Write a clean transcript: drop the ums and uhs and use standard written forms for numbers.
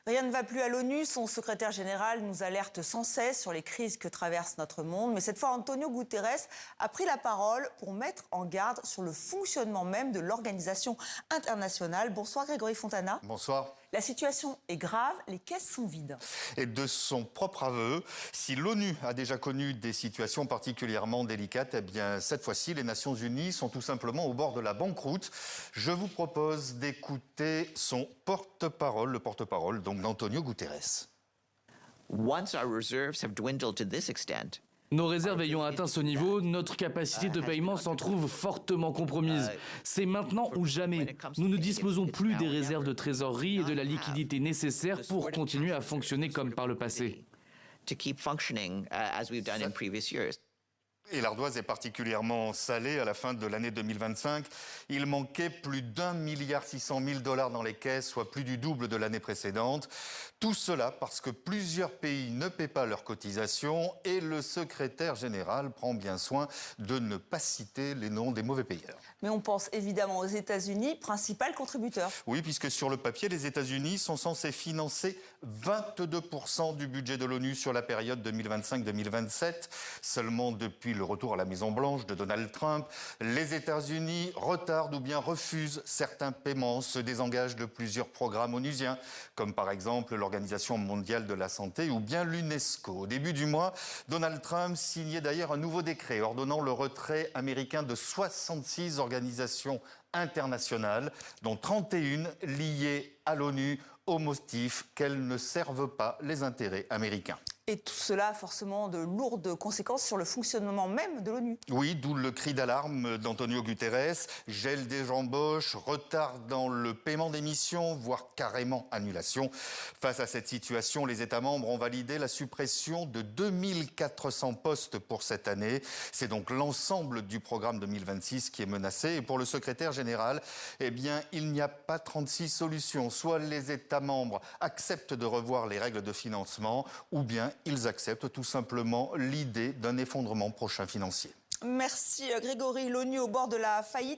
Rien ne va plus à l'ONU. Son secrétaire général nous alerte sans cesse sur les crises que traverse notre monde. Mais cette fois, Antonio Guterres a pris la parole pour mettre en garde sur le fonctionnement même de l'organisation internationale. Bonsoir Grégory Fontana. Bonsoir. La situation est grave, les caisses sont vides. Et de son propre aveu, si l'ONU a déjà connu des situations particulièrement délicates, eh bien cette fois-ci, les Nations Unies sont tout simplement au bord de la banqueroute. Je vous propose d'écouter son porte-parole, le porte-parole donc d'Antonio Guterres. Once our reserves have dwindled to this extent, nos réserves ayant atteint ce niveau, notre capacité de paiement s'en trouve fortement compromise. C'est maintenant ou jamais. Nous ne disposons plus des réserves de trésorerie et de la liquidité nécessaires pour continuer à fonctionner comme par le passé. to keep functioning as we've done in previous years. Et l'ardoise est particulièrement salée à la fin de l'année 2025. Il manquait plus d'1,6 milliard dans les caisses, soit plus du double de l'année précédente. Tout cela parce que plusieurs pays ne paient pas leurs cotisations et le secrétaire général prend bien soin de ne pas citer les noms des mauvais payeurs. Mais on pense évidemment aux États-Unis, principal contributeur. Oui, puisque sur le papier, les États-Unis sont censés financer 22% du budget de l'ONU sur la période 2025-2027. Seulement depuis le retour à la Maison-Blanche de Donald Trump, les États-Unis retardent ou bien refusent certains paiements, se désengagent de plusieurs programmes onusiens, comme par exemple l'Organisation mondiale de la santé ou bien l'UNESCO. Au début du mois, Donald Trump signait d'ailleurs un nouveau décret ordonnant le retrait américain de 66 organisations internationales, dont 31 liées à l'ONU au motif qu'elles ne servent pas les intérêts américains. Et tout cela a forcément de lourdes conséquences sur le fonctionnement même de l'ONU. Oui, d'où le cri d'alarme d'Antonio Guterres, gel des embauches, retard dans le paiement des missions, voire carrément annulation. Face à cette situation, les États membres ont validé la suppression de 2400 postes pour cette année. C'est donc l'ensemble du programme 2026 qui est menacé. Et pour le secrétaire général, eh bien, il n'y a pas 36 solutions. Soit les États membres acceptent de revoir les règles de financement, ou bien ils acceptent tout simplement l'idée d'un effondrement prochain financier. Merci Grégory. L'ONU au bord de la faillite.